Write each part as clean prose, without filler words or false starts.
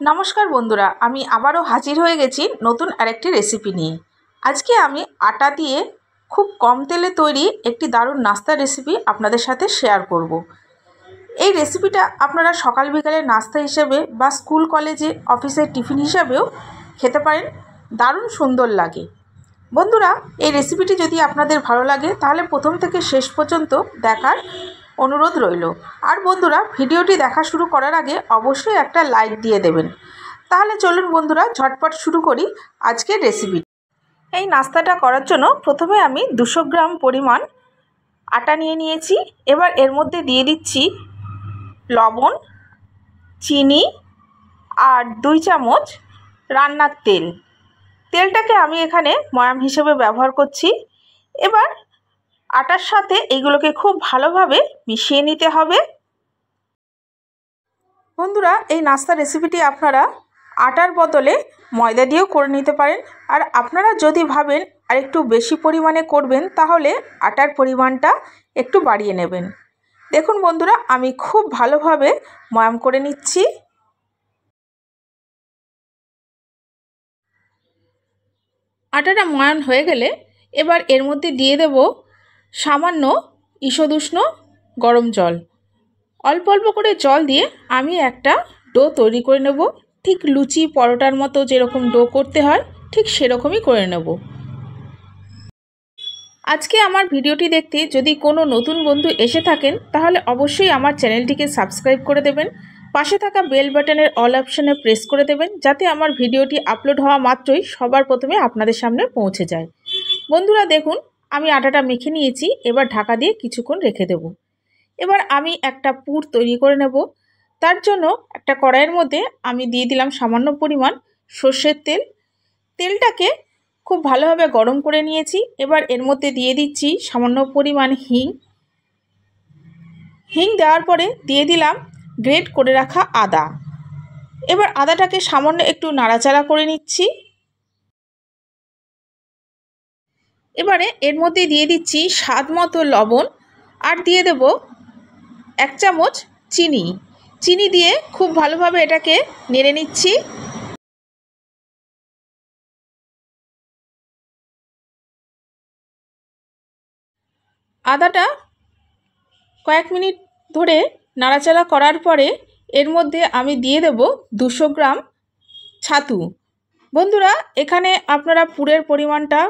नमस्कार बंधुरा आमी आबारो हाजिर हो गेছি नतून आरेकटी रेसिपि निये। आज के आमी आटा दिए खूब कम तेले तैरी एकटी दारुण नास्ता रेसिपि आपनादेर साथे शेयर करब। এই রেসিপিটা আপনারা সকাল বিকালে নাস্তা হিসেবে বা স্কুল কলেজে অফিসের টিফিন হিসেবেও খেতে পারেন, দারুণ সুন্দর লাগে। বন্ধুরা এই রেসিপিটি যদি আপনাদের ভালো লাগে তাহলে প্রথম থেকে শেষ পর্যন্ত দেখার অনুরোধ রইল। আর বন্ধুরা ভিডিওটি দেখা শুরু করার আগে অবশ্যই একটা লাইক দিয়ে দেবেন। তাহলে চলুন বন্ধুরা ঝটপট শুরু করি আজকের রেসিপি। এই নাস্তাটা করার জন্য প্রথমে আমি 200 গ্রাম পরিমাণ আটা নিয়েছি। এবার এর মধ্যে দিয়ে দিচ্ছি লবণ, চিনি আর 2 চামচ রান্নার তেল। তেলটাকে আমি এখানে ময়াম হিসেবে ব্যবহার করছি। এবার আটার সাথে এইগুলোকে খুব ভালোভাবে মিশিয়ে নিতে হবে। বন্ধুরা এই নাস্তা রেসিপিটি আপনারা আটার বদলে ময়দা দিয়েও করে নিতে পারেন। আর আপনারা যদি ভাবেন আর একটু বেশি পরিমাণে করবেন তাহলে আটার পরিমাণটা একটু বাড়িয়ে নেবেন। দেখুন বন্ধুরা আমি খুব ভালোভাবে ময়াম করে নিচ্ছি। আটাটা ময়ান হয়ে গেলে এবার এর মধ্যে দিয়ে দেব সামান্য ঈষদুষ্ণ গরম জল। অল্প অল্প করে জল দিয়ে আমি একটা ডো তৈরি করে নেব। ঠিক লুচি পরোটার মতো যেরকম ডো করতে হয় ঠিক সেরকমই করে নেব। আজকে আমার ভিডিওটি দেখতে যদি কোনো নতুন বন্ধু এসে থাকেন তাহলে অবশ্যই আমার চ্যানেলটিকে সাবস্ক্রাইব করে দেবেন। পাশে থাকা বেল বাটনের অল অপশনে প্রেস করে দেবেন যাতে আমার ভিডিওটি আপলোড হওয়া মাত্রই সবার প্রথমে আপনাদের সামনে পৌঁছে যায়। বন্ধুরা দেখুন আমি আটাটা মেখে নিয়েছি। এবার ঢাকা দিয়ে কিছুক্ষণ রেখে দেব। এবার আমি একটা পুর তৈরি করে নেব। তার জন্য একটা কড়াইয়ের মধ্যে আমি দিয়ে দিলাম সামান্য পরিমাণ সর্ষের তেল। তেলটাকে খুব ভালোভাবে গরম করে নিয়েছি। এবার এর মধ্যে দিয়ে দিচ্ছি সামান্য পরিমাণ হিং। হিং দেওয়ার পরে দিয়ে দিলাম গ্রেট করে রাখা আদা। এবার আদাটাকে সামান্য একটু নাড়াচাড়া করে নিচ্ছি। এবারে এর মধ্যে দিয়ে দিচ্ছি স্বাদ মতো লবণ আর দিয়ে দেব 1 চামচ চিনি। চিনি দিয়ে খুব ভালোভাবে এটাকে নেড়ে নিচ্ছি। আদাটা কয়েক মিনিট ধরে নাড়াচাড়া করার পরে এর মধ্যে আমি দিয়ে দেব 200 গ্রাম ছাতু। বন্ধুরা এখানে আপনারা পুরের পরিমাণটা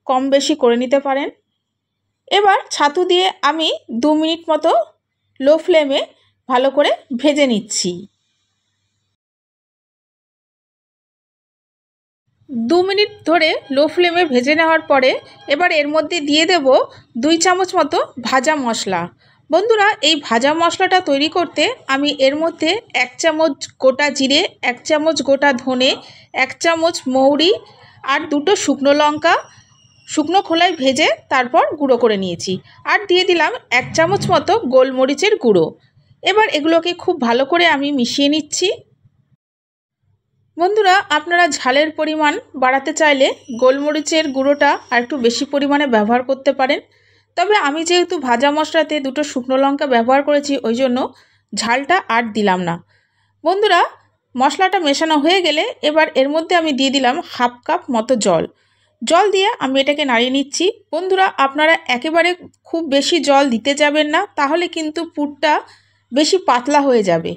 কম বেশি করে নিতে পারেন। এবার ছাতু দিয়ে আমি 2 মিনিট মতো লো ফ্লেমে ভালো করে ভেজে নিচ্ছি। 2 মিনিট ধরে লো ফ্লেমে ভেজে নেওয়ার পরে এবার এর মধ্যে দিয়ে দেব 2 চামচ মতো ভাজা মশলা। বন্ধুরা এই ভাজা মশলাটা তৈরি করতে আমি এর মধ্যে 1 চামচ গোটা জিরে, 1 চামচ গোটা ধনে, 1 চামচ মৌরি আর 2টো শুকনো লঙ্কা শুকনো খোলায় ভেজে তারপর গুঁড়ো করে নিয়েছি। আর দিয়ে দিলাম 1 চামচ মতো গোলমরিচের গুঁড়ো। এবার এগুলোকে খুব ভালো করে আমি মিশিয়ে নিচ্ছি। বন্ধুরা আপনারা ঝালের পরিমাণ বাড়াতে চাইলে গোলমরিচের গুঁড়োটা আর একটু বেশি পরিমাণে ব্যবহার করতে পারেন। তবে আমি যেহেতু ভাজা মশলাতে 2টো শুকনো লঙ্কা ব্যবহার করেছি ওই জন্য ঝালটা আর দিলাম না। বন্ধুরা মশলাটা মেশানো হয়ে গেলে এবার এর মধ্যে আমি দিয়ে দিলাম 1/2 কাপ মতো জল। জল দিয়ে আমি এটাকে নাড়িয়ে নিচ্ছি। বন্ধুরা আপনারা একেবারে খুব বেশি জল দিতে যাবেন না, তাহলে কিন্তু পুরটা বেশি পাতলা হয়ে যাবে।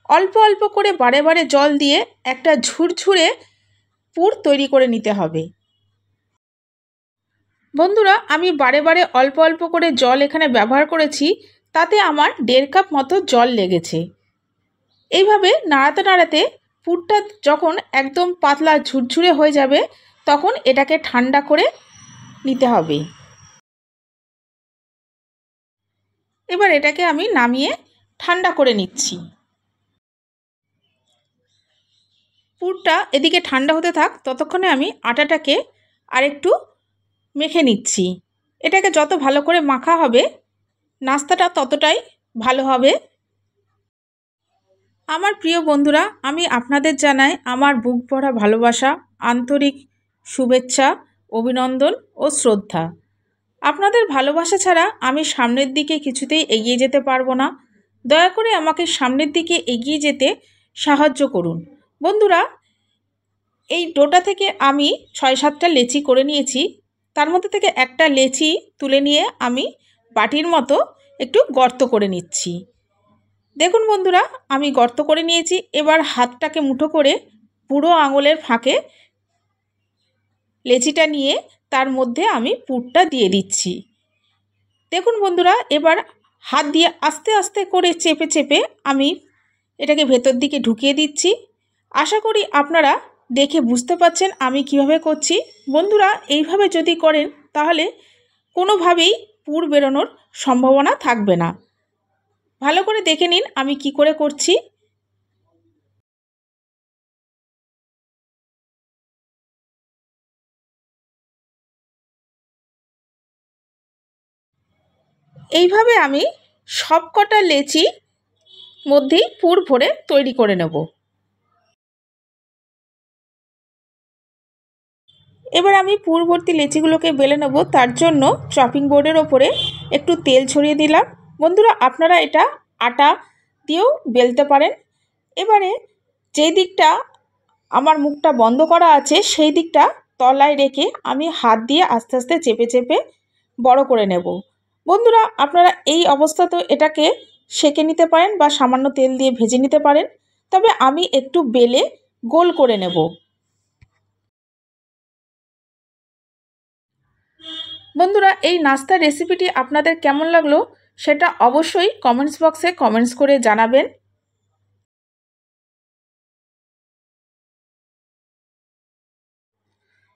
অল্প অল্প করে বারে বারে জল দিয়ে একটা ঝুরঝুরে পুর তৈরি করে নিতে হবে। বন্ধুরা আমি বারে বারে অল্প অল্প করে জল এখানে ব্যবহার করেছি, তাতে আমার 1.5 কাপ মতো জল লেগেছে। এইভাবে নাড়াতে নাড়াতে পুরটা যখন একদম পাতলা ঝুরঝুরে হয়ে যাবে তখন এটাকে ঠান্ডা করে নিতে হবে। এবার এটাকে আমি নামিয়ে ঠান্ডা করে নিচ্ছি। পুরটা এদিকে ঠান্ডা হতে থাক, ততক্ষণে আমি আটাটাকে আরেকটু মেখে নিচ্ছি। এটাকে যত ভালো করে মাখা হবে নাস্তাটা ততটাই ভালো হবে। আমার প্রিয় বন্ধুরা আমি আপনাদের জানাই আমার বুক ভরা ভালোবাসা, আন্তরিক শুভেচ্ছা, অভিনন্দন ও শ্রদ্ধা। আপনাদের ভালোবাসা ছাড়া আমি সামনের দিকে কিছুতেই এগিয়ে যেতে পারবো না। দয়া করে আমাকে সামনের দিকে এগিয়ে যেতে সাহায্য করুন। বন্ধুরা, এই ডোটা থেকে আমি 6-7টা লেচি করে নিয়েছি। তার মধ্যে থেকে একটা লেচি তুলে নিয়ে আমি বাটির মতো একটু গর্ত করে নিচ্ছি। দেখুন বন্ধুরা, আমি গর্ত করে নিয়েছি। এবার হাতটাকে মুঠো করে বুড়ো আঙুলের ফাঁকে লেচিটা নিয়ে তার মধ্যে আমি পুরটা দিয়ে দিচ্ছি। দেখুন বন্ধুরা, এবার হাত দিয়ে আস্তে আস্তে করে চেপে চেপে আমি এটাকে ভেতর দিকে ঢুকিয়ে দিচ্ছি। আশা করি আপনারা দেখে বুঝতে পারছেন আমি কিভাবে করছি। বন্ধুরা, এইভাবে যদি করেন তাহলে কোনোভাবেই পুর বেরোনোর সম্ভাবনা থাকবে না। ভালো করে দেখে নিন আমি কি করে করছি। এইভাবে আমি সবকটা লেচি মধ্যেই পুর ভরে তৈরি করে নেব। এবার আমি পুর ভর্তি লেচিগুলোকে বেলে নেব। তার জন্য চপিং বোর্ডের ওপরে একটু তেল ছড়িয়ে দিলাম। বন্ধুরা, আপনারা এটা আটা দিয়েও বেলতে পারেন। এবারে যেই দিকটা আমার মুখটা বন্ধ করা আছে সেই দিকটা তলায় রেখে আমি হাত দিয়ে আস্তে আস্তে চেপে চেপে বড় করে নেব। বন্ধুরা, আপনারা এই অবস্থাতেও এটাকে সেঁকে নিতে পারেন বা সামান্য তেল দিয়ে ভেজে নিতে পারেন। তবে আমি একটু বেলে গোল করে নেব। বন্ধুরা, এই নাস্তার রেসিপিটি আপনাদের কেমন লাগলো সেটা অবশ্যই কমেন্টস বক্সে কমেন্টস করে জানাবেন।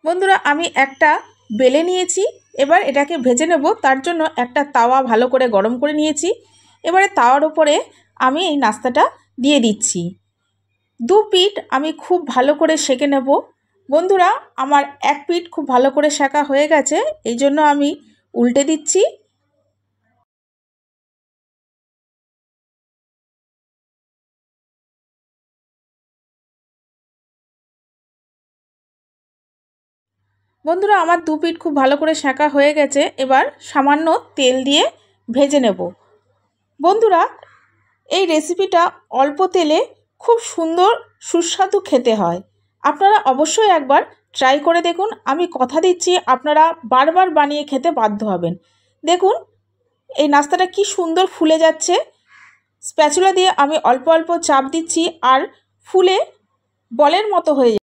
বন্ধুরা, আমি একটা বেলে নিয়েছি। এবার এটাকে ভেজে নেব। তার জন্য একটা তাওয়া ভালো করে গরম করে নিয়েছি। এবারে তাওয়ার উপরে আমি এই নাস্তাটা দিয়ে দিচ্ছি। দু পিঠ আমি খুব ভালো করে সেঁকে নেব। বন্ধুরা, আমার এক পিঠ খুব ভালো করে সেঁকা হয়ে গেছে, এই জন্য আমি উল্টে দিচ্ছি। বন্ধুরা, আমার দু পিঠ খুব ভালো করে সেঁকা হয়ে গেছে। এবার সামান্য তেল দিয়ে ভেজে নেব। বন্ধুরা, এই রেসিপিটা অল্প তেলে খুব সুন্দর সুস্বাদু খেতে হয়। আপনারা অবশ্যই একবার ট্রাই করে দেখুন। আমি কথা দিচ্ছি আপনারা বারবার বানিয়ে খেতে বাধ্য হবেন। দেখুন এই নাস্তাটা কি সুন্দর ফুলে যাচ্ছে। স্প্যাচুলা দিয়ে আমি অল্প অল্প চাপ দিচ্ছি আর ফুলে বলের মতো হয়ে যাচ্ছে।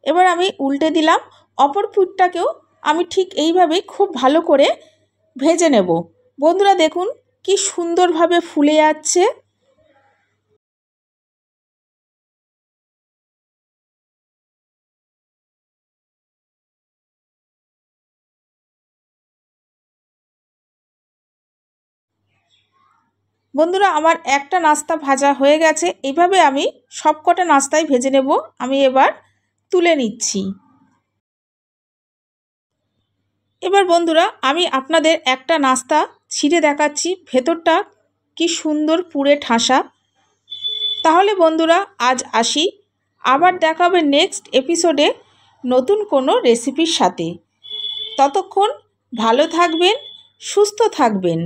এবার আমি উল্টে দিলাম। অপর পিঠটাকেও আমি ঠিক এইভাবেই খুব ভালো করে ভেজে নেব। বন্ধুরা, দেখুন কি সুন্দরভাবে ফুলে যাচ্ছে। বন্ধুরা, আমার একটা নাস্তা ভাজা হয়ে গেছে। এইভাবে আমি সবকটা নাস্তাই ভেজে নেব। আমি এবার তুলে নিচ্ছি। এবার বন্ধুরা, আমি আপনাদের একটা নাস্তা ছিঁড়ে দেখাচ্ছি। ভেতরটা কি সুন্দর পুরে ঠাসা। তাহলে বন্ধুরা, আজ আসি। আবার দেখা হবে নেক্সট এপিসোডে নতুন কোনো রেসিপির সাথে। ততক্ষণ ভালো থাকবেন, সুস্থ থাকবেন।